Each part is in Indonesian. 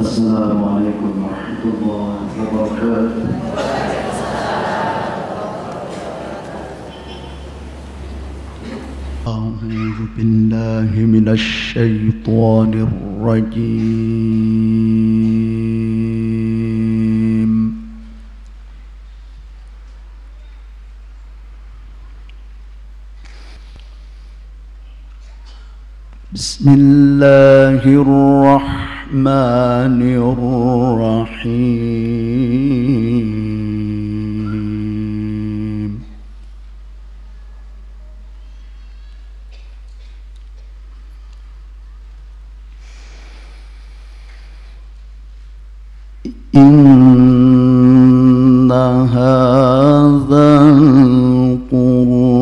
Assalamualaikum warahmatullahi wabarakatuh. أعوذ بالله من الشيطان الرجيم. بسم الله الرحمن الرحيم. إن هذا القرآن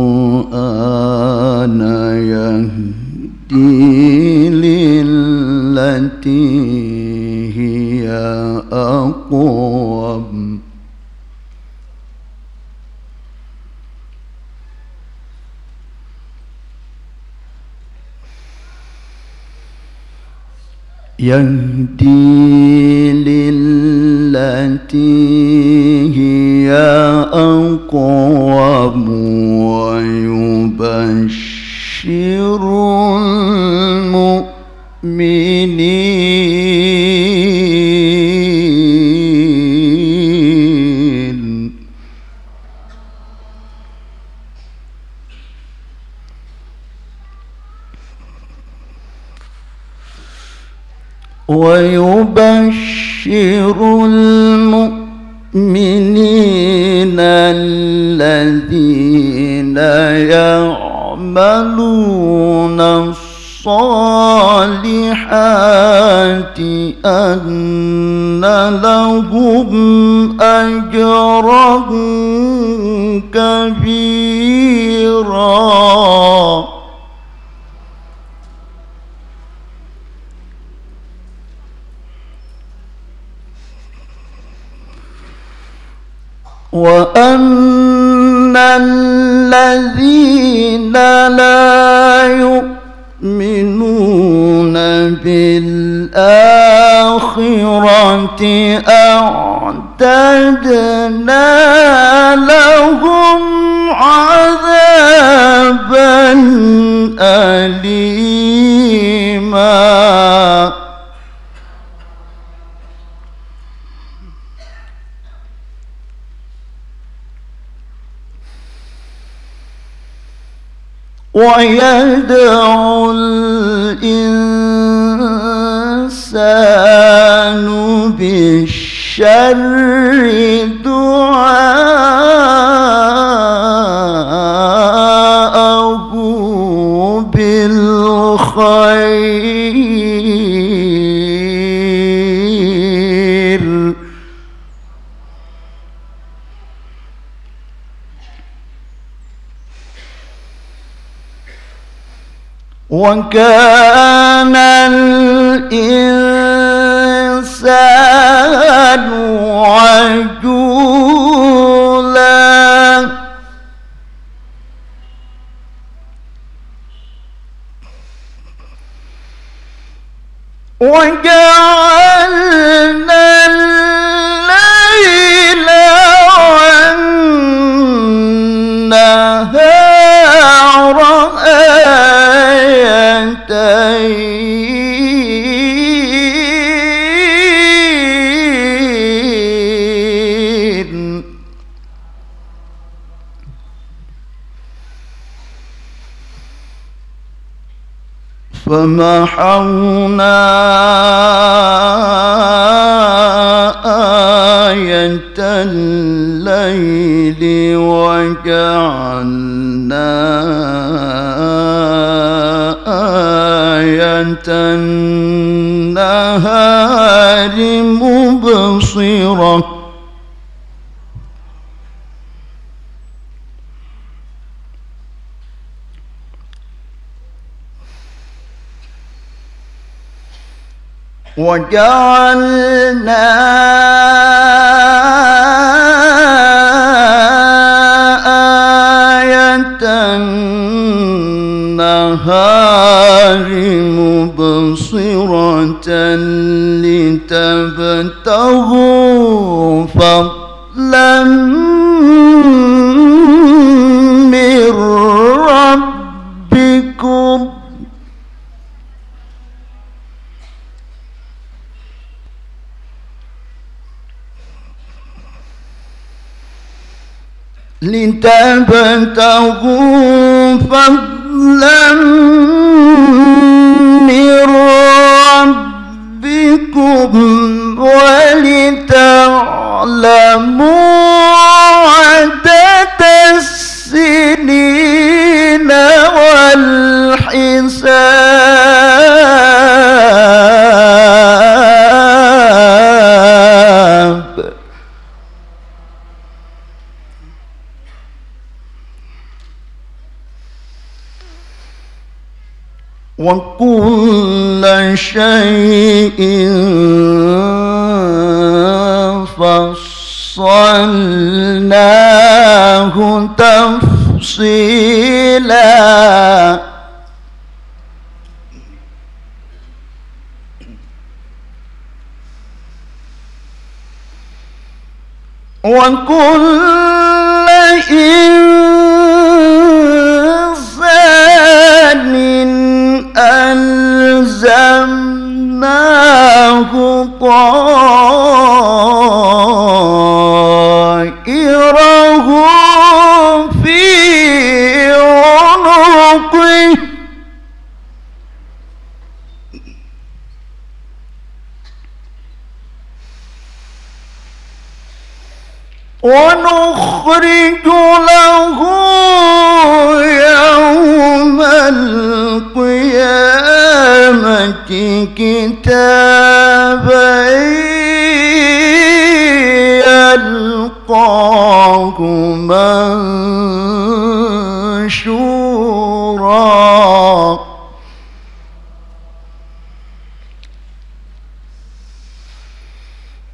يهدي للتي هي أقوم ويبشر المؤمنين الذين يعملون الصالحات أن لهم أجرا كبيرا وأن الذين لا يؤمنون بالآخرة أعتدنا لهم عذابا أليما ويدعو الإنسان بالشر دعاءه بالخير وكان الإنسان عجولا وجعلنا الليل والنهار آيتين فمحونا آية الليل وجعلنا آية النهار مبصرة وجعلنا آية النهار مبصرة لتبتغوا فضلا من ربكم ولتعلموا عدد السنين والحساب وكل شيء فصلناه تفصيلا وكل إنسان ألزمناه طائره في عنقه ونخرج له يوم القيامة كتابا يلقاه منشورا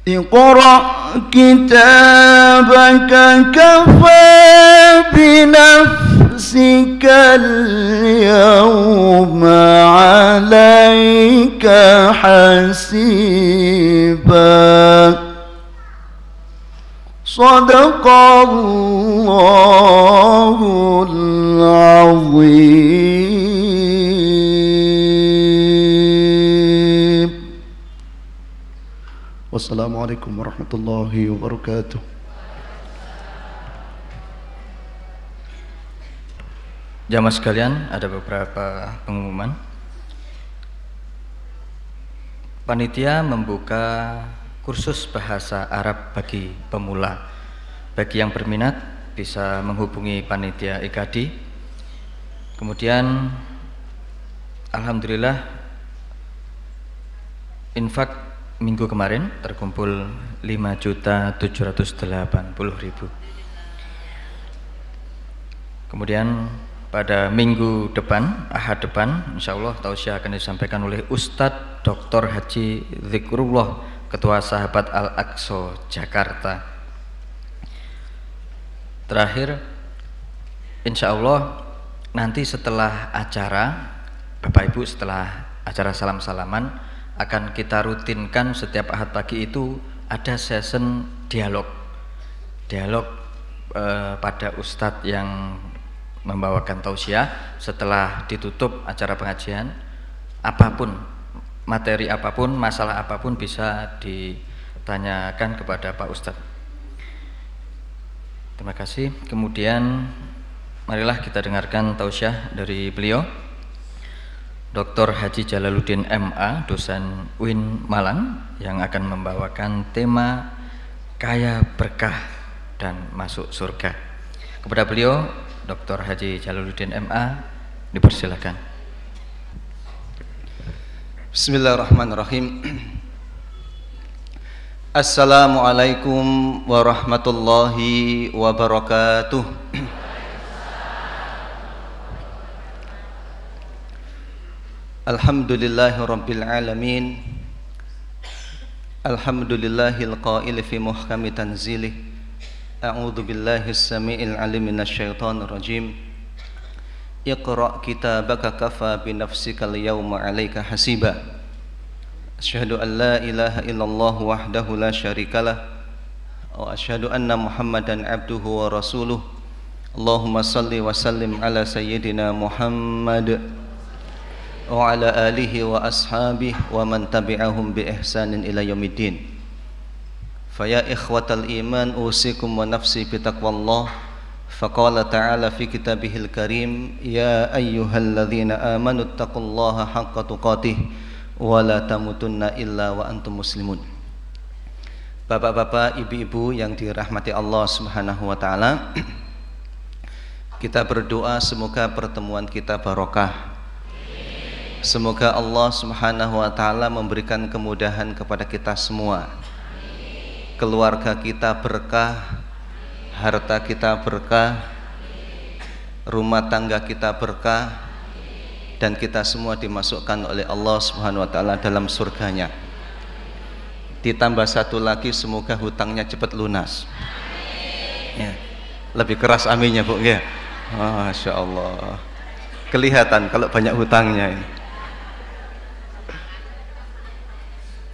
اقرأ كتابك كفى بنفسك اليوم عليك حسيبا صدق الله العظيم. Wassalamualaikum warahmatullahi wabarakatuh. Jamaah sekalian, ada beberapa pengumuman. Panitia membuka kursus bahasa Arab bagi pemula. Bagi yang berminat bisa menghubungi panitia IKADI. Kemudian alhamdulillah infak minggu kemarin terkumpul 5.780.000. Kemudian pada minggu depan, Ahad depan, insya Allah tausiah akan disampaikan oleh Ustadz Dr. Haji Zikrullah, Ketua Sahabat Al-Aqsa Jakarta. Terakhir, insya Allah nanti setelah acara, Bapak Ibu, setelah acara salam-salaman, akan kita rutinkan setiap Ahad pagi itu ada session dialog pada Ustadz yang membawakan tausiah. Setelah ditutup acara pengajian, apapun, materi apapun, masalah apapun bisa ditanyakan kepada Pak Ustadz. Terima kasih. Kemudian marilah kita dengarkan tausiah dari beliau, Dr. Haji Jalaluddin MA, dosen UIN Malang, yang akan membawakan tema Kaya Berkah dan Masuk Surga. Kepada beliau, Dr. Haji Jalaluddin MA, dipersilakan. Bismillahirrahmanirrahim. Assalamualaikum warahmatullahi wabarakatuh. Alhamdulillahi rabbil alamin. Alhamdulillahil qail fi muhkami tanzilih. A'udzu billahi as-sami'il 'alim minasy syaithanir rajim. Iqra' kitabaka kafa bi nafsika al-yawma 'alaika hasiba. Asyhadu an la ilaha illallah wahdahu la syarikalah wa asyhadu anna Muhammadan abduhu wa rasuluh. Allahumma salli wa sallim ala sayyidina Muhammad wa ala alihi wa ashabihi wa man tabi'ahum bi ihsanin ila yaumiddin. Faya ikhwatal iman usikum wa nafsi bi taqwallah. Faqala ta'ala fi kitabihil karim, ya ayyuhalladzina amanu taqullaha haqqa tuqatih wa la tamutunna illa wa antum muslimun. Bapak-bapak, ibu-ibu yang dirahmati Allah Subhanahu wa taala, kita berdoa semoga pertemuan kita barokah. Semoga Allah Subhanahu wa taala memberikan kemudahan kepada kita semua. Keluarga kita berkah, harta kita berkah, rumah tangga kita berkah, dan kita semua dimasukkan oleh Allah Subhanahu wa taala dalam surganya. Ditambah satu lagi, semoga hutangnya cepat lunas. Ya. Lebih keras aminnya, Bu, ya. Masya Allah. Kelihatan kalau banyak hutangnya ini.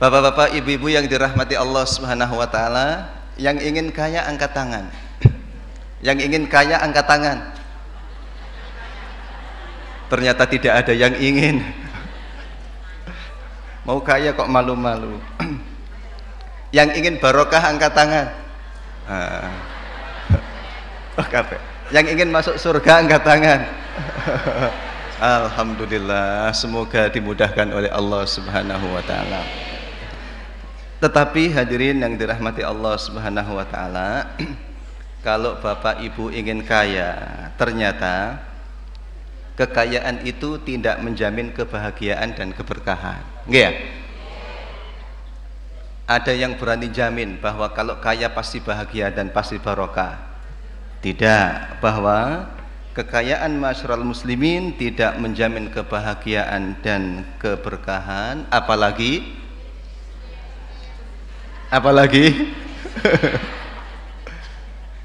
Bapak-bapak, ibu-ibu yang dirahmati Allah Subhanahu wa taala, yang ingin kaya angkat tangan. Yang ingin kaya angkat tangan. Ternyata tidak ada yang ingin. Mau kaya kok malu-malu. Yang ingin barokah angkat tangan. Yang ingin masuk surga angkat tangan. Alhamdulillah, semoga dimudahkan oleh Allah Subhanahu wa taala. Tetapi hadirin yang dirahmati Allah Subhanahu wa taala, kalau Bapak Ibu ingin kaya, ternyata kekayaan itu tidak menjamin kebahagiaan dan keberkahan. Nggih ya? Ada yang berani jamin bahwa kalau kaya pasti bahagia dan pasti barokah? Tidak, bahwa kekayaan masyarakat muslimin tidak menjamin kebahagiaan dan keberkahan, apalagi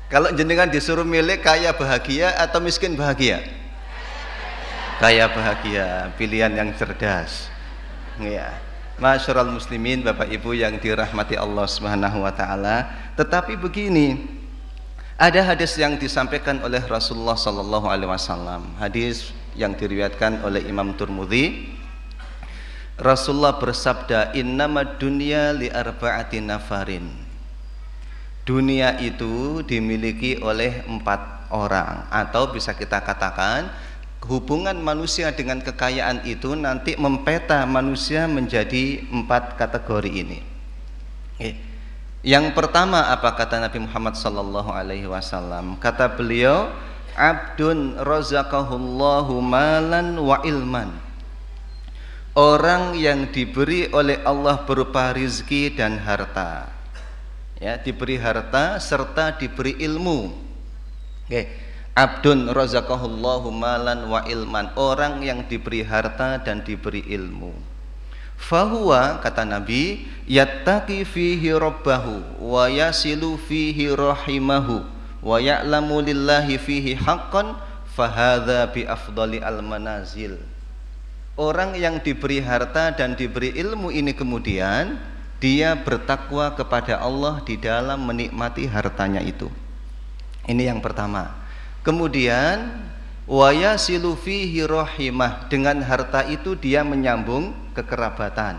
kalau jenengan disuruh milih kaya bahagia atau miskin bahagia? Kaya bahagia, pilihan yang cerdas. Ya. Masyarul muslimin, Bapak Ibu yang dirahmati Allah Subhanahu wa taala. Tetapi begini, ada hadis yang disampaikan oleh Rasulullah sallallahu alaihi wasallam. Hadis yang diriwayatkan oleh Imam Tirmidzi. Rasulullah bersabda, "Innamad dunya li arba'ati nafarin." Dunia itu dimiliki oleh 4 orang, atau bisa kita katakan hubungan manusia dengan kekayaan itu nanti mempeta manusia menjadi 4 kategori ini. Yang pertama, apa kata Nabi Muhammad sallallahu alaihi wasallam? Kata beliau, abdun razaqahullahu malan wa ilman. Orang yang diberi oleh Allah berupa rizki dan harta. Ya, diberi harta serta diberi ilmu. Abdun razaqahullahu malan wa ilman, orang yang diberi harta dan diberi ilmu. Fahuwa, kata Nabi, yattaqi fihi rabbahu wa yasilu fihi rahimahu wa ya'lamu lillahi fihi haqqan fahadha bi afdali al manazil. Orang yang diberi harta dan diberi ilmu ini kemudian dia bertakwa kepada Allah di dalam menikmati hartanya itu. Ini yang pertama. Kemudian waya silufihi rohimah, dengan harta itu dia menyambung kekerabatan.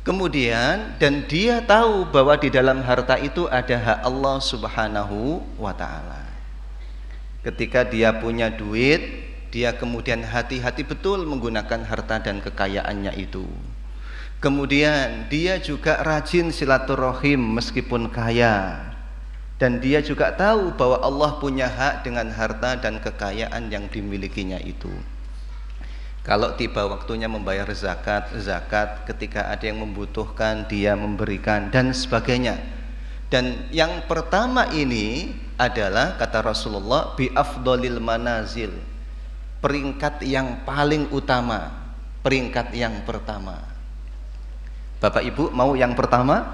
Kemudian dan dia tahu bahwa di dalam harta itu ada hak Allah Subhanahu wa taala. Ketika dia punya duit, dia kemudian hati-hati betul menggunakan harta dan kekayaannya itu. Kemudian dia juga rajin silaturahim meskipun kaya. Dan dia juga tahu bahwa Allah punya hak dengan harta dan kekayaan yang dimilikinya itu. Kalau tiba waktunya membayar zakat, ketika ada yang membutuhkan dia memberikan dan sebagainya. Dan yang pertama ini adalah, kata Rasulullah, bi afdalil manazil, peringkat yang paling utama, peringkat yang pertama. Bapak Ibu mau yang pertama?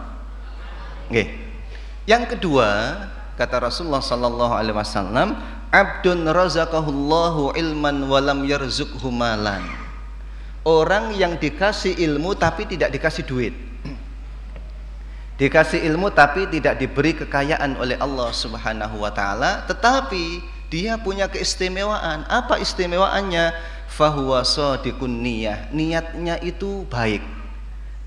Nggih. Yang kedua, kata Rasulullah sallallahu alaihi wasallam, abdun razaqahullahu ilman walam yarzuqhu malan. Orang yang dikasih ilmu tapi tidak dikasih duit. Dikasih ilmu tapi tidak diberi kekayaan oleh Allah Subhanahu wa taala, tetapi dia punya keistimewaan. Apa istimewaannya? Fahuwa shadiqun niyah. Niatnya itu baik.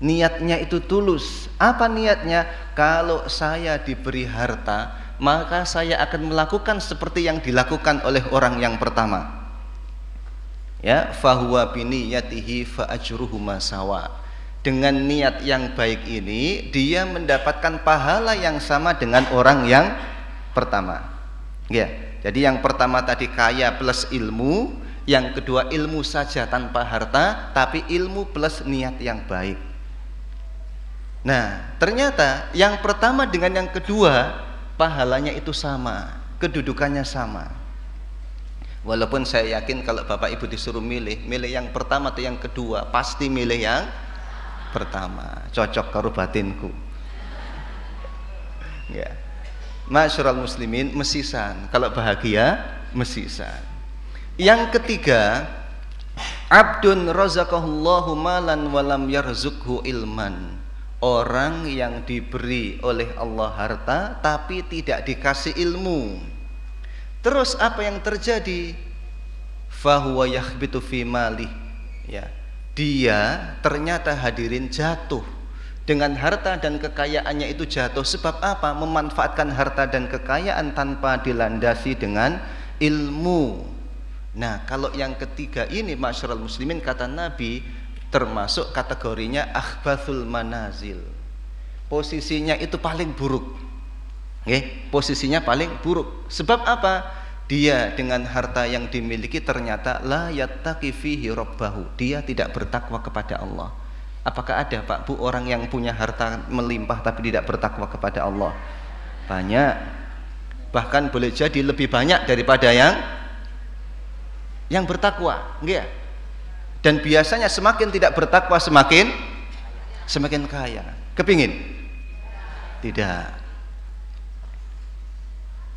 Niatnya itu tulus. Apa niatnya? Kalau saya diberi harta, maka saya akan melakukan seperti yang dilakukan oleh orang yang pertama. Ya, fahuwa biniyatihi fa ajruhuma sawa. Dengan niat yang baik ini dia mendapatkan pahala yang sama dengan orang yang pertama. Ya, jadi yang pertama tadi kaya plus ilmu, yang kedua ilmu saja tanpa harta, tapi ilmu plus niat yang baik. Nah, ternyata yang pertama dengan yang kedua pahalanya itu sama, kedudukannya sama. Walaupun saya yakin kalau Bapak Ibu disuruh milih yang pertama atau yang kedua, pasti milih yang pertama. Cocok karo batinku. Ya. Masyarul muslimin, mesisan. Kalau bahagia, mesisan. Yang ketiga, abdun razaqahullahu malan walam yarzukhu ilman. Orang yang diberi oleh Allah harta tapi tidak dikasih ilmu. Terus apa yang terjadi? Fahuwa yakhbitu fi malih. Ya. Dia ternyata hadirin jatuh dengan harta dan kekayaannya itu jatuh. Sebab apa? Memanfaatkan harta dan kekayaan tanpa dilandasi dengan ilmu. Nah, kalau yang ketiga ini masyarul muslimin, kata Nabi, termasuk kategorinya akhbathul manazil. Posisinya itu paling buruk. Posisinya paling buruk. Sebab apa? Dia dengan harta yang dimiliki ternyata la yattaqi fihi rabbahu. Dia tidak bertakwa kepada Allah. Apakah ada Pak Bu orang yang punya harta melimpah tapi tidak bertakwa kepada Allah? Banyak. Bahkan boleh jadi lebih banyak daripada yang bertakwa, enggak? Dan biasanya semakin tidak bertakwa semakin kaya. Kepingin? Tidak.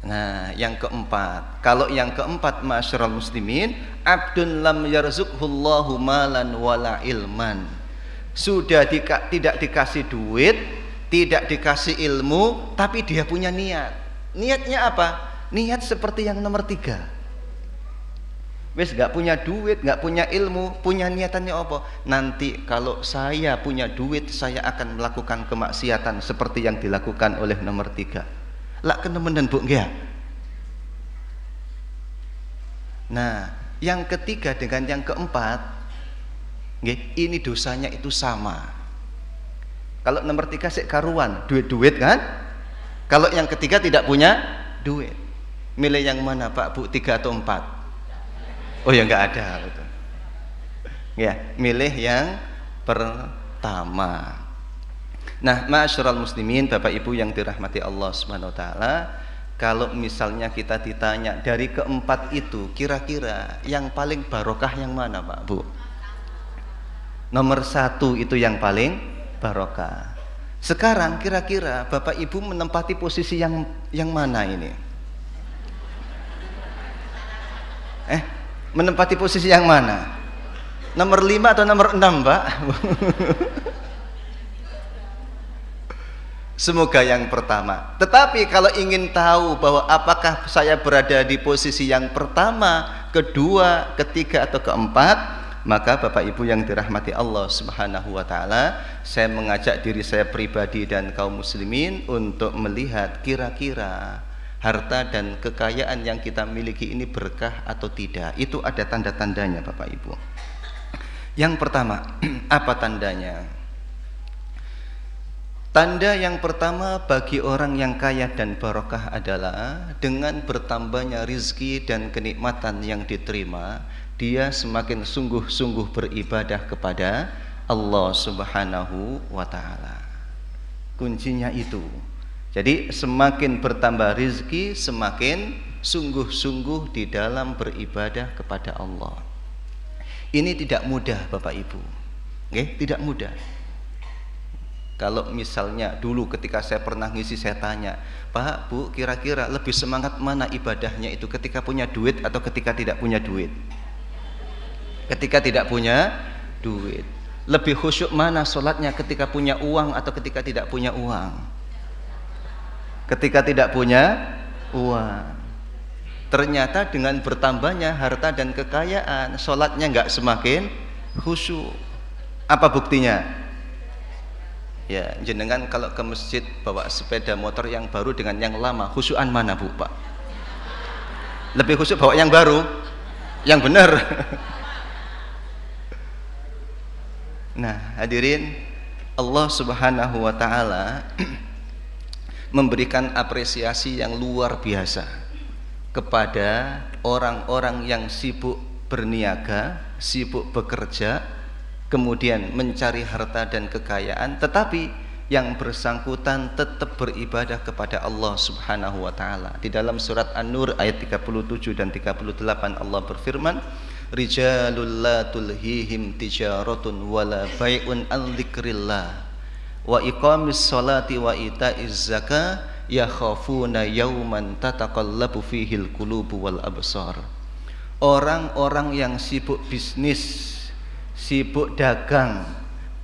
Nah, yang keempat, kalau yang keempat masyarul muslimin, abdun lam yarzuqhullahu malan wala ilman. Sudah tidak dikasih duit, tidak dikasih ilmu, tapi dia punya niat. Niatnya apa? Niat seperti yang nomor 3. Wes gak punya duit, gak punya ilmu, punya niatannya apa? Nanti kalau saya punya duit, saya akan melakukan kemaksiatan seperti yang dilakukan oleh nomor 3. Lak kenemenan Bu nggih. Nah, yang ketiga dengan yang keempat, nggih, ini dosanya itu sama. Kalau nomor 3 sik karuan, duit-duit kan? Kalau yang ketiga tidak punya duit. Milih yang mana Pak Bu, 3 atau 4? Oh ya enggak ada gitu. Ya, milih yang pertama. Nah, masyarul muslimin, Bapak Ibu yang dirahmati Allah Subhanahu wa taala, kalau misalnya kita ditanya dari keempat itu, kira-kira yang paling barokah yang mana, Pak Bu? Nomor 1 itu yang paling barokah. Sekarang kira-kira Bapak Ibu menempati posisi yang mana ini? Menempati posisi yang mana? Nomor 5 atau nomor 6, Pak? Semoga yang pertama. Tetapi kalau ingin tahu bahwa apakah saya berada di posisi yang pertama, kedua, ketiga atau keempat, maka Bapak Ibu yang dirahmati Allah Subhanahu wa taala, saya mengajak diri saya pribadi dan kaum muslimin untuk melihat kira-kira harta dan kekayaan yang kita miliki ini berkah atau tidak. Itu ada tanda-tandanya Bapak Ibu. Yang pertama, apa tandanya? Tanda yang pertama bagi orang yang kaya dan barokah adalah dengan bertambahnya rizki dan kenikmatan yang diterima, dia semakin sungguh-sungguh beribadah kepada Allah Subhanahu wa ta'ala. Kuncinya itu. Jadi semakin bertambah rizki, semakin sungguh-sungguh di dalam beribadah kepada Allah. Ini tidak mudah Bapak Ibu. Tidak mudah. Kalau misalnya dulu ketika saya pernah ngisi, saya tanya, Pak Bu, kira-kira lebih semangat mana ibadahnya itu, ketika punya duit atau ketika tidak punya duit? Ketika tidak punya duit. Lebih khusyuk mana sholatnya, ketika punya uang atau ketika tidak punya uang? Ketika tidak punya uang. Ternyata dengan bertambahnya harta dan kekayaan, sholatnya nggak semakin khusyuk. Apa buktinya? Ya, jenengan kalau ke masjid bawa sepeda motor yang baru dengan yang lama, khusyukan mana Bu Pak? Lebih khusyuk bawa yang baru, yang benar. Nah, hadirin, Allah Subhanahu wa taala memberikan apresiasi yang luar biasa kepada orang-orang yang sibuk berniaga, sibuk bekerja, kemudian mencari harta dan kekayaan, tetapi yang bersangkutan tetap beribadah kepada Allah Subhanahu wa taala. Di dalam surat An-Nur ayat 37 dan 38 Allah berfirman, rijalul la tulhihim tijaratun wala bai'un an dzikrillah wa iqamis sholati wa itaiz zakah yakhafuna yauman tataqallabu fihil qulubu wal absar. Orang-orang yang sibuk bisnis, sibuk dagang,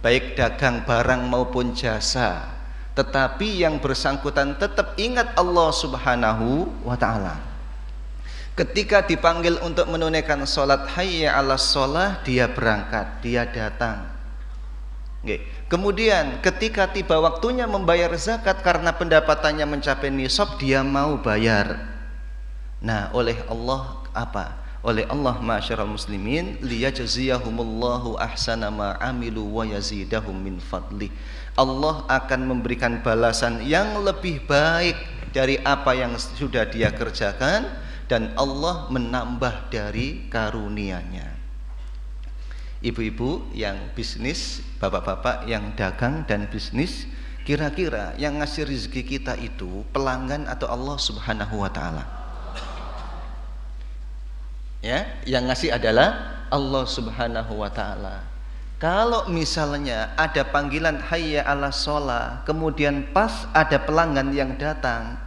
baik dagang barang maupun jasa, tetapi yang bersangkutan tetap ingat Allah Subhanahu wa ta'ala. Ketika dipanggil untuk menunaikan sholat hayya 'alas sholah, dia berangkat, dia datang. Kemudian ketika tiba waktunya membayar zakat karena pendapatannya mencapai nisab, dia mau bayar. Nah, oleh Allah apa? Oleh Allah, ma'asyiral muslimin, liyajziyahumullahu ahsana ma amilu wa yazidahum min fadli. Allah akan memberikan balasan yang lebih baik dari apa yang sudah dia kerjakan, dan Allah menambah dari karunia-Nya. Ibu-ibu yang bisnis, bapak-bapak yang dagang dan bisnis, kira-kira yang ngasih rezeki kita itu pelanggan atau Allah Subhanahu wa ta'ala? Ya, yang ngasih adalah Allah Subhanahu wa ta'ala. Kalau misalnya ada panggilan hayya 'alas sholah, kemudian pas ada pelanggan yang datang,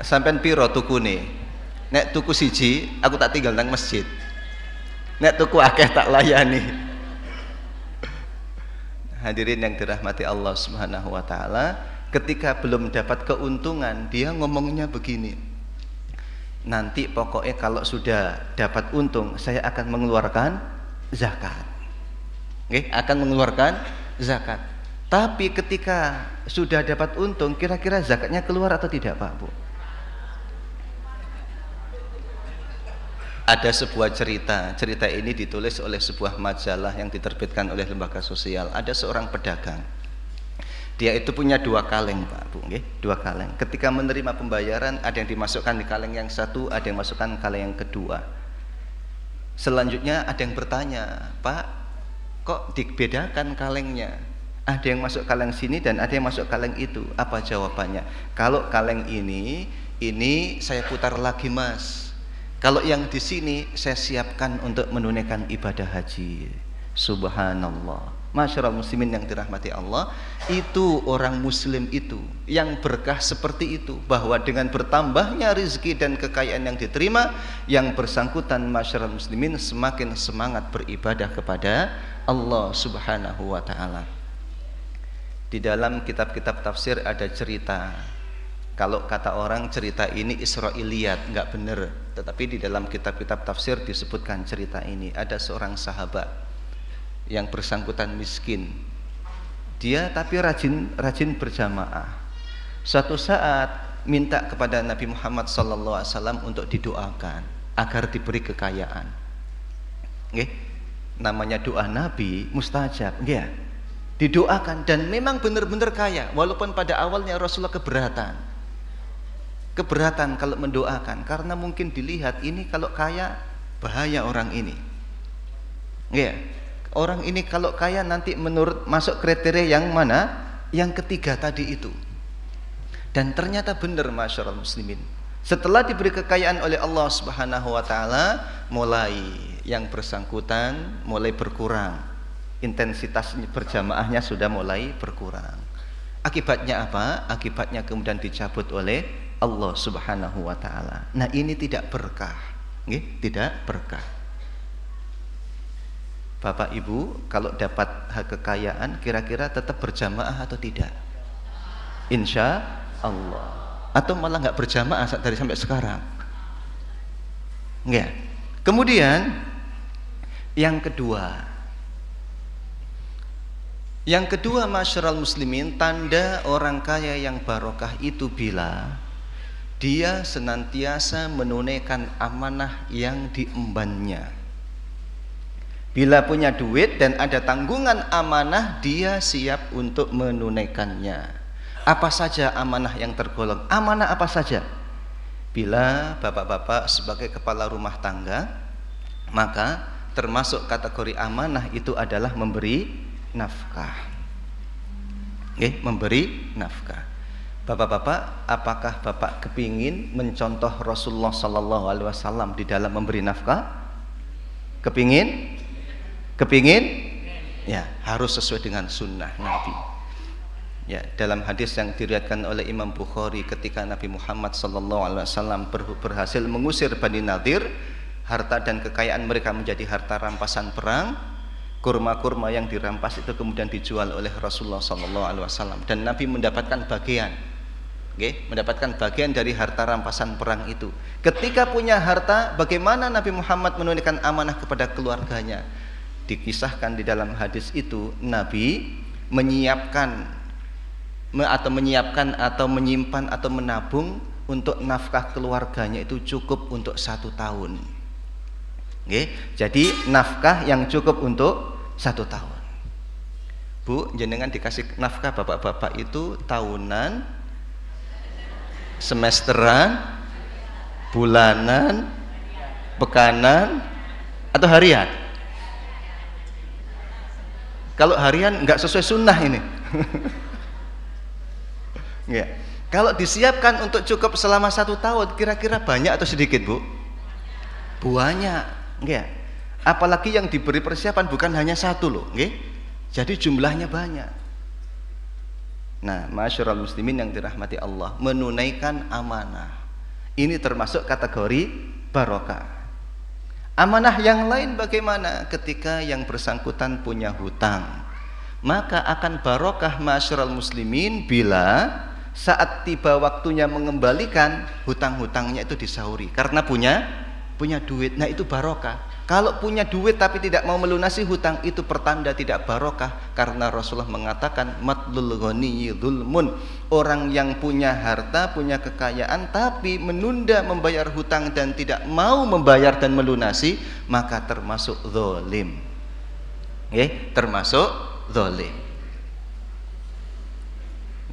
sampean piro tukune? Nek tuku siji, aku tak tinggal nang masjid. Nek tuku akeh tak layani. Hadirin yang dirahmati Allah Subhanahu wa ta'ala, ketika belum dapat keuntungan, dia ngomongnya begini, nanti pokoknya kalau sudah dapat untung, saya akan mengeluarkan zakat. Akan mengeluarkan zakat. Tapi ketika sudah dapat untung, kira-kira zakatnya keluar atau tidak, Pak Bu? Ada sebuah cerita ini ditulis oleh sebuah majalah yang diterbitkan oleh lembaga sosial. Ada seorang pedagang, dia itu punya 2 kaleng, Pak Bu, dua kaleng. Ketika menerima pembayaran, ada yang dimasukkan di kaleng yang satu, ada yang masukkan kaleng yang kedua. Selanjutnya ada yang bertanya, Pak, kok dibedakan kalengnya? Ada yang masuk kaleng sini dan ada yang masuk kaleng itu. Apa jawabannya? Kalau kaleng ini saya putar lagi, Mas. Kalau yang di sini saya siapkan untuk menunaikan ibadah haji. Subhanallah. Masyaallah muslimin yang dirahmati Allah, itu orang muslim itu yang berkah seperti itu, bahwa dengan bertambahnya rezeki dan kekayaan yang diterima, yang bersangkutan masyaallah muslimin semakin semangat beribadah kepada Allah Subhanahu wa ta'ala. Di dalam kitab-kitab tafsir ada cerita, kalau kata orang cerita ini Israiliyat, nggak benar, tetapi di dalam kitab-kitab tafsir disebutkan cerita ini. Ada seorang sahabat yang bersangkutan miskin, dia tapi rajin berjamaah. Suatu saat minta kepada Nabi Muhammad SAW untuk didoakan agar diberi kekayaan. Namanya doa Nabi mustajab, didoakan, dan memang benar-benar kaya, walaupun pada awalnya Rasulullah keberatan kalau mendoakan, karena mungkin dilihat ini kalau kaya bahaya orang ini. Orang ini kalau kaya nanti menurut masuk kriteria yang mana? Yang ketiga tadi itu. Dan ternyata benar, masyaallah muslimin. Setelah diberi kekayaan oleh Allah Subhanahu wa ta'ala, mulai yang bersangkutan mulai berkurang, intensitas berjamaahnya sudah mulai berkurang. Akibatnya apa? Akibatnya kemudian dicabut oleh Allah Subhanahu wa taala. Nah, ini tidak berkah. Nggih, tidak berkah. Bapak Ibu, kalau dapat hak kekayaan kira-kira tetap berjamaah atau tidak? Insya Allah. Atau malah nggak berjamaah dari sampai sekarang? Nggak. Kemudian yang kedua, masyarul muslimin, tanda orang kaya yang barokah itu bila dia senantiasa menunaikan amanah yang diembannya. Bila punya duit dan ada tanggungan amanah, dia siap untuk menunaikannya. Apa saja amanah yang tergolong? Amanah apa saja? Bila bapak-bapak sebagai kepala rumah tangga, maka termasuk kategori amanah itu adalah memberi nafkah. Memberi nafkah. Bapak-bapak, apakah bapak kepingin mencontoh Rasulullah Sallallahu Alaihi Wasallam di dalam memberi nafkah? Kepingin? Ya, harus sesuai dengan sunnah Nabi. Ya, dalam hadis yang diriwayatkan oleh Imam Bukhari, ketika Nabi Muhammad Sallallahu Alaihi Wasallam berhasil mengusir Bani Nadir, harta dan kekayaan mereka menjadi harta rampasan perang. Kurma-kurma yang dirampas itu kemudian dijual oleh Rasulullah Sallallahu Alaihi Wasallam, dan Nabi mendapatkan bagian. Mendapatkan bagian dari harta rampasan perang itu. Ketika punya harta, bagaimana Nabi Muhammad menunaikan amanah kepada keluarganya? Dikisahkan di dalam hadis itu, Nabi menyiapkan atau menyimpan atau menabung untuk nafkah keluarganya itu cukup untuk 1 tahun. Jadi nafkah yang cukup untuk 1 tahun. Bu, jenengan dikasih nafkah bapak-bapak itu tahunan, semesteran, bulanan, pekanan, atau harian? Kalau harian nggak sesuai sunnah ini. Ya. Kalau disiapkan untuk cukup selama 1 tahun, kira-kira banyak atau sedikit, Bu? Banyak. Ya. Apalagi yang diberi persiapan bukan hanya 1 loh. Ya. Jadi jumlahnya banyak. Nah, masyarul muslimin yang dirahmati Allah, menunaikan amanah ini termasuk kategori barokah. Amanah yang lain bagaimana? Ketika yang bersangkutan punya hutang, maka akan barokah masyarul muslimin bila saat tiba waktunya mengembalikan hutang-hutangnya itu disauri karena punya duit. Nah, itu barokah. Kalau punya duit tapi tidak mau melunasi hutang, itu pertanda tidak barokah, karena Rasulullah mengatakan matlul ghaniyyi dzulmun. Orang yang punya harta, punya kekayaan tapi menunda membayar hutang dan tidak mau membayar dan melunasi, maka termasuk zalim. Termasuk zalim.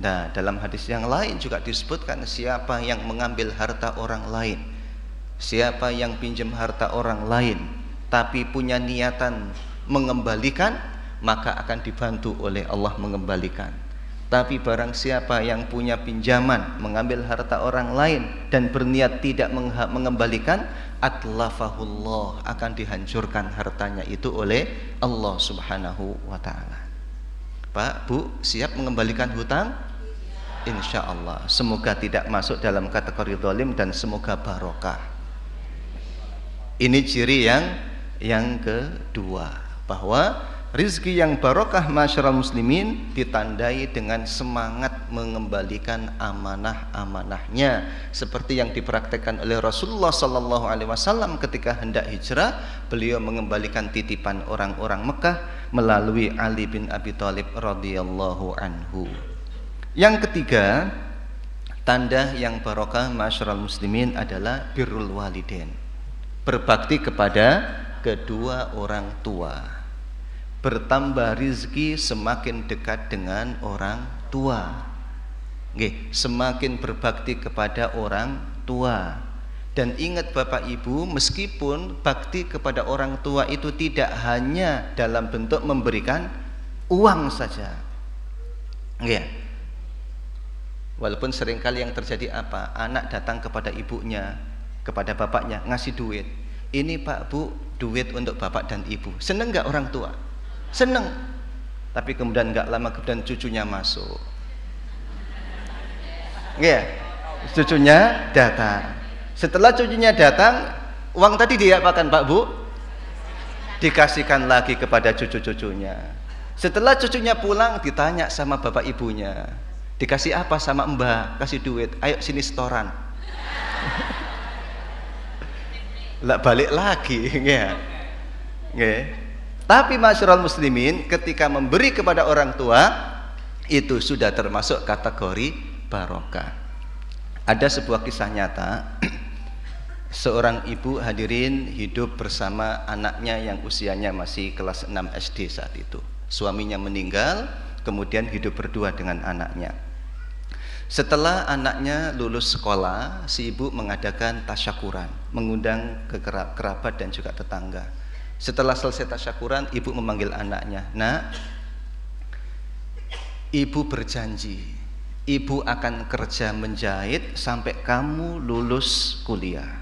Nah, dalam hadis yang lain juga disebutkan, siapa yang mengambil harta orang lain, siapa yang pinjam harta orang lain tapi punya niatan mengembalikan, maka akan dibantu oleh Allah mengembalikan. Tapi barang siapa yang punya pinjaman, mengambil harta orang lain dan berniat tidak mengembalikan, atlafahullah, akan dihancurkan hartanya itu oleh Allah Subhanahu wa ta'ala. Pak, Bu, siap mengembalikan hutang? Insya Allah. Semoga tidak masuk dalam kategori zalim dan semoga barokah. Ini ciri yang kedua, bahwa rizki yang barokah masyarul muslimin ditandai dengan semangat mengembalikan amanah-amanahnya, seperti yang dipraktekkan oleh Rasulullah Sallallahu Alaihi Wasallam ketika hendak hijrah. Beliau mengembalikan titipan orang-orang Mekah melalui Ali bin Abi Thalib radhiyallahu anhu. Yang ketiga, tanda yang barokah masyarul muslimin adalah birrul walidain, berbakti kepada kedua orang tua. Bertambah rizki semakin dekat dengan orang tua. Semakin berbakti kepada orang tua. Dan ingat Bapak Ibu, meskipun bakti kepada orang tua itu tidak hanya dalam bentuk memberikan uang saja. Walaupun seringkali yang terjadi apa? Anak datang kepada ibunya, kepada bapaknya, ngasih duit. Ini Pak, Bu, duit untuk bapak dan ibu. Seneng nggak orang tua? Seneng. Tapi kemudian nggak lama kemudian cucunya masuk. Ya, cucunya datang. Setelah cucunya datang, uang tadi diapakan Pak Bu? Dikasihkan lagi kepada cucu-cucunya. Setelah cucunya pulang, ditanya sama bapak ibunya, dikasih apa sama Mbak? Kasih duit, ayo sini setoran. Lah balik lagi, ya. Tapi masyarul muslimin, ketika memberi kepada orang tua, itu sudah termasuk kategori barokah. Ada sebuah kisah nyata. Seorang ibu hadirin hidup bersama anaknya yang usianya masih kelas 6 SD saat itu. Suaminya meninggal, kemudian hidup berdua dengan anaknya. Setelah anaknya lulus sekolah, si ibu mengadakan tasyakuran, mengundang ke kerabat dan juga tetangga. Setelah selesai tasyakuran, ibu memanggil anaknya, "Nak, ibu berjanji, ibu akan kerja menjahit sampai kamu lulus kuliah."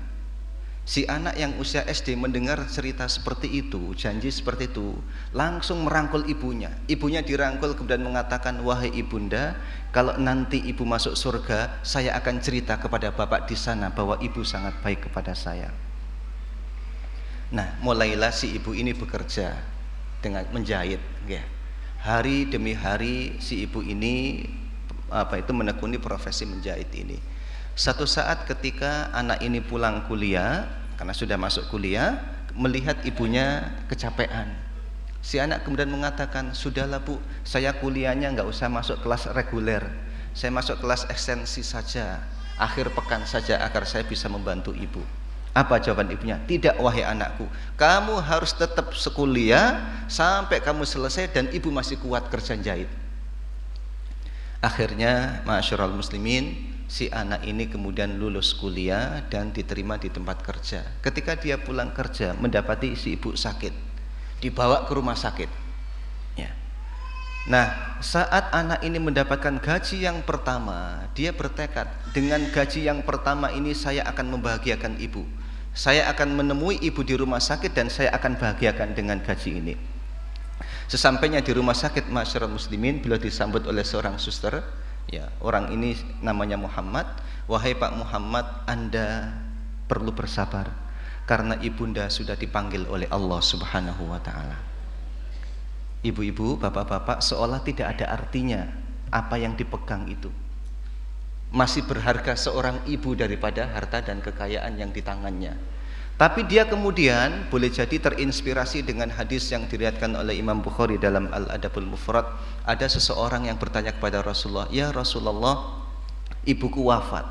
Si anak yang usia SD mendengar cerita seperti itu, janji seperti itu, langsung merangkul ibunya. Ibunya dirangkul kemudian mengatakan, "Wahai ibunda, kalau nanti ibu masuk surga, saya akan cerita kepada bapak di sana bahwa ibu sangat baik kepada saya." Nah, mulailah si ibu ini bekerja dengan menjahit, ya. Hari demi hari si ibu ini menekuni profesi menjahit ini. Satu saat ketika anak ini pulang kuliah, karena sudah masuk kuliah, melihat ibunya kecapean. Si anak kemudian mengatakan, "Sudahlah Bu, saya kuliahnya nggak usah masuk kelas reguler, saya masuk kelas ekstensi saja, akhir pekan saja agar saya bisa membantu ibu." Apa jawaban ibunya? "Tidak wahai anakku, kamu harus tetap sekuliah sampai kamu selesai dan ibu masih kuat kerja jahit." Akhirnya masyarul muslimin, si anak ini kemudian lulus kuliah dan diterima di tempat kerja. Ketika dia pulang kerja, mendapati si ibu sakit, dibawa ke rumah sakit, ya. Nah, saat anak ini mendapatkan gaji yang pertama, dia bertekad, dengan gaji yang pertama ini saya akan membahagiakan ibu, saya akan menemui ibu di rumah sakit dan saya akan bahagiakan dengan gaji ini. Sesampainya di rumah sakit, masyarul muslimin, beliau disambut oleh seorang suster. Ya, orang ini namanya Muhammad. "Wahai Pak Muhammad, Anda perlu bersabar karena ibunda sudah dipanggil oleh Allah Subhanahu wa taala." Ibu-ibu, bapak-bapak, seolah tidak ada artinya apa yang dipegang itu. Masih berharga seorang ibu daripada harta dan kekayaan yang di tangannya. Tapi dia kemudian boleh jadi terinspirasi dengan hadis yang diriwayatkan oleh Imam Bukhari dalam Al-Adabul Mufrad. Ada seseorang yang bertanya kepada Rasulullah, "Ya Rasulullah, ibuku wafat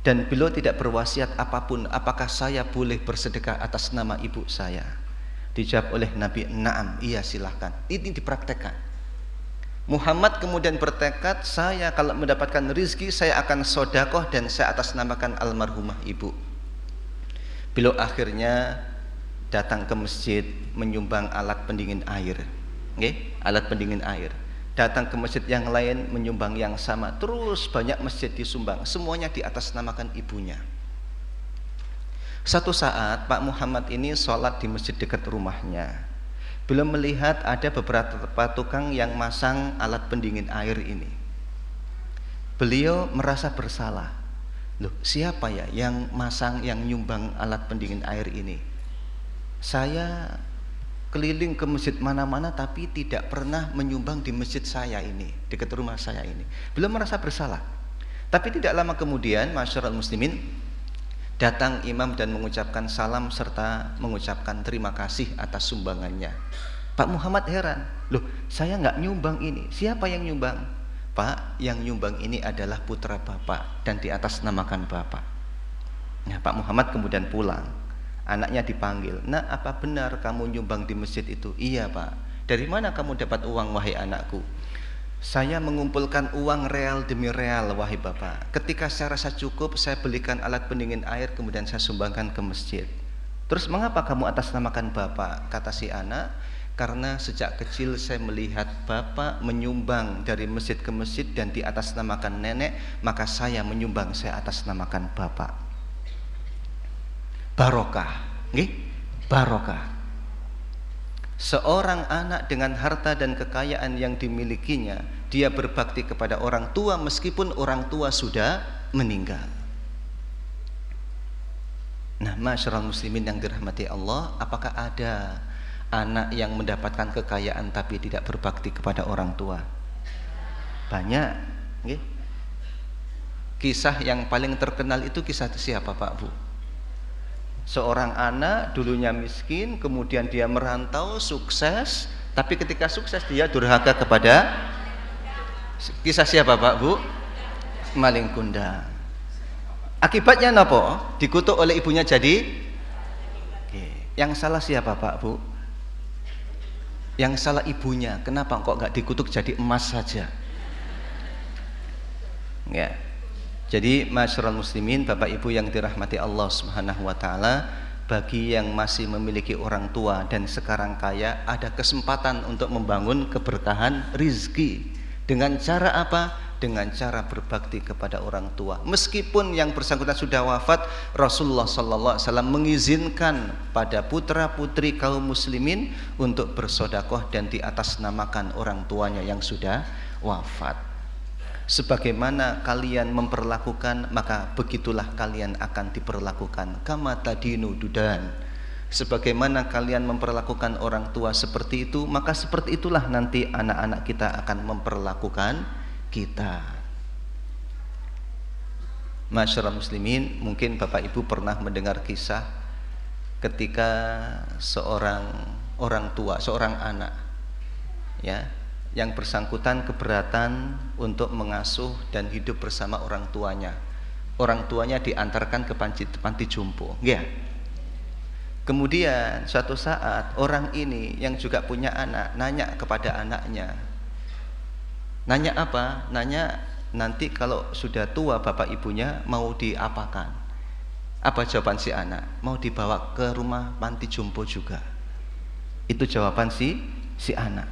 dan beliau tidak berwasiat apapun, apakah saya boleh bersedekah atas nama ibu saya?" Dijawab oleh Nabi, "Na'am, iya silahkan." Ini dipraktekkan. Muhammad kemudian bertekad, "Saya kalau mendapatkan rizki, saya akan sodakoh dan saya atasnamakan almarhumah ibu." Beliau akhirnya datang ke masjid menyumbang alat pendingin air, alat pendingin air. Datang ke masjid yang lain menyumbang yang sama. Terus banyak masjid disumbang, semuanya diatasnamakan ibunya. Satu saat Pak Muhammad ini sholat di masjid dekat rumahnya. Beliau melihat ada beberapa tukang yang masang alat pendingin air ini. Beliau merasa bersalah. Loh, siapa ya yang masang, yang nyumbang alat pendingin air ini? Saya keliling ke masjid mana-mana tapi tidak pernah menyumbang di masjid saya ini, dekat rumah saya ini. Beliau merasa bersalah. Tapi tidak lama kemudian, masyarul muslimin, datang imam dan mengucapkan salam serta mengucapkan terima kasih atas sumbangannya. Pak Muhammad heran, "Loh, saya nggak nyumbang ini. Siapa yang nyumbang?" "Pak, yang nyumbang ini adalah putra Bapak dan diatasnamakan Bapak." Nah, Pak Muhammad kemudian pulang. Anaknya dipanggil, "Nak, apa benar kamu nyumbang di masjid itu?" "Iya Pak." "Dari mana kamu dapat uang wahai anakku?" "Saya mengumpulkan uang real demi real wahai Bapak. Ketika saya rasa cukup, saya belikan alat pendingin air kemudian saya sumbangkan ke masjid." "Terus mengapa kamu atasnamakan Bapak?" Kata si anak, "Karena sejak kecil saya melihat Bapak menyumbang dari masjid ke masjid dan diatasnamakan nenek, maka saya menyumbang, saya atasnamakan Bapak." Barokah, barokah. Seorang anak dengan harta dan kekayaan yang dimilikinya, dia berbakti kepada orang tua meskipun orang tua sudah meninggal. Nah, masyarul muslimin yang dirahmati Allah, apakah ada anak yang mendapatkan kekayaan tapi tidak berbakti kepada orang tua? Banyak. Okay? Kisah yang paling terkenal itu kisah siapa, Pak Bu? Seorang anak dulunya miskin, kemudian dia merantau, sukses, tapi ketika sukses dia durhaka kepada, kisah siapa, Pak Bu? Maling kundang. Akibatnya nopo? Dikutuk oleh ibunya jadi. Yang salah siapa, Pak Bu? Yang salah ibunya. Kenapa kok nggak dikutuk jadi emas saja? Ya. Jadi masyarul muslimin, Bapak Ibu yang dirahmati Allah Subhanahu wa taala, bagi yang masih memiliki orang tua dan sekarang kaya, ada kesempatan untuk membangun keberkahan rizki. Dengan cara apa? Dengan cara berbakti kepada orang tua. Meskipun yang bersangkutan sudah wafat, Rasulullah sallallahu alaihi wasallam mengizinkan pada putra-putri kaum muslimin untuk bersedekah dan diatasnamakan orang tuanya yang sudah wafat. Sebagaimana kalian memperlakukan, maka begitulah kalian akan diperlakukan. Kama tadinu dudan. Sebagaimana kalian memperlakukan orang tua seperti itu, maka seperti itulah nanti anak-anak kita akan memperlakukan kita. Masyarul muslimin, mungkin Bapak Ibu pernah mendengar kisah ketika seorang orang tua, seorang anak, ya, yang bersangkutan keberatan untuk mengasuh dan hidup bersama orang tuanya. Orang tuanya diantarkan ke panti jompo, ya. Kemudian suatu saat orang ini yang juga punya anak nanya kepada anaknya. Nanya apa? Nanya nanti kalau sudah tua bapak ibunya mau diapakan? Apa jawaban si anak? Mau dibawa ke rumah panti jompo juga. Itu jawaban si anak.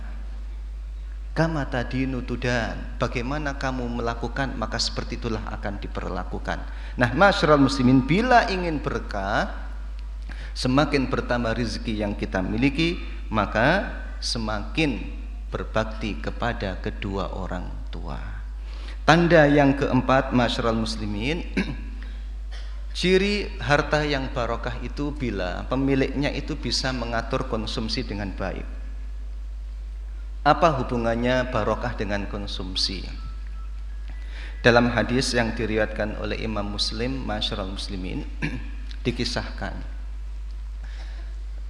Kama tadinu tudan. Bagaimana kamu melakukan, maka seperti itulah akan diperlakukan. Nah, masyarul muslimin, bila ingin berkah, semakin bertambah rezeki yang kita miliki, maka semakin berbakti kepada kedua orang tua. Tanda yang keempat, masyarul muslimin, ciri harta yang barokah itu bila pemiliknya itu bisa mengatur konsumsi dengan baik. Apa hubungannya barokah dengan konsumsi? Dalam hadis yang diriwayatkan oleh Imam Muslim, masyarul muslimin, dikisahkan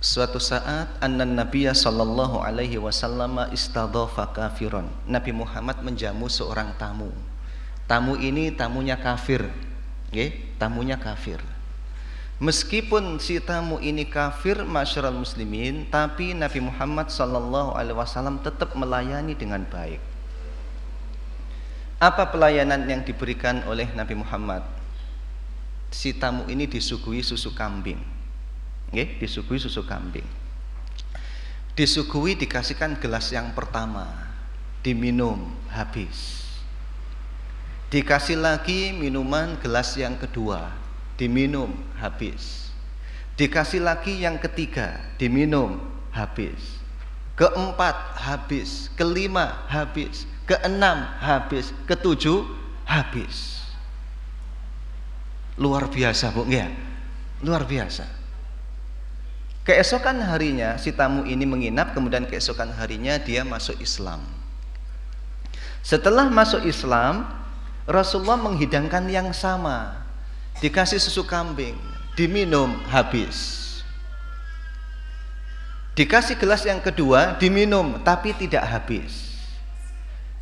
suatu saat annan Nabiyya sallallahu alaihi wasallam istadhafa kafiron. Nabi Muhammad menjamu seorang tamu. Tamu ini tamunya kafir, nggih, tamunya kafir. Meskipun si tamu ini kafir, masyarul muslimin, tapi Nabi Muhammad sallallahu alaihi wasallam tetap melayani dengan baik. Apa pelayanan yang diberikan oleh Nabi Muhammad? Si tamu ini disuguhi susu kambing. Nggih, disuguhi susu kambing. Disuguhi, dikasihkan gelas yang pertama, diminum habis. Dikasih lagi minuman gelas yang kedua, diminum habis. Dikasih lagi yang ketiga, diminum habis. Keempat habis, kelima habis, keenam habis, ketujuh habis. Luar biasa, Bu, ya? Luar biasa. Keesokan harinya si tamu ini menginap, kemudian keesokan harinya dia masuk Islam. Setelah masuk Islam, Rasulullah menghidangkan yang sama. Dikasih susu kambing, diminum habis. Dikasih gelas yang kedua, diminum tapi tidak habis.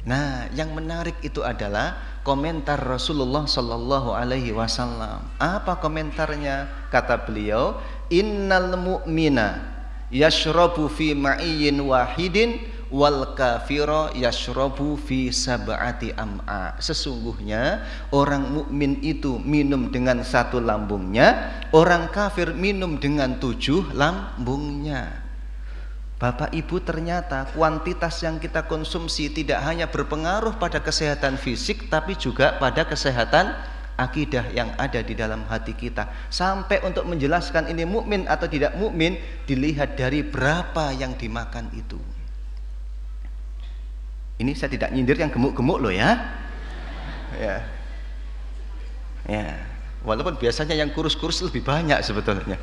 Nah, yang menarik itu adalah komentar Rasulullah sallallahu alaihi wasallam. Apa komentarnya? Kata beliau, innal mu'mina yashrabu fi ma'iyyin wahidin wal kafira yashrabu fi sab'ati am'a. Sesungguhnya orang mukmin itu minum dengan satu lambungnya, orang kafir minum dengan 7 lambungnya. Bapak Ibu, ternyata kuantitas yang kita konsumsi tidak hanya berpengaruh pada kesehatan fisik, tapi juga pada kesehatan akidah yang ada di dalam hati kita. Sampai untuk menjelaskan ini mukmin atau tidak mukmin dilihat dari berapa yang dimakan itu. Ini saya tidak nyindir yang gemuk-gemuk loh ya. Ya. Walaupun biasanya yang kurus-kurus lebih banyak sebetulnya.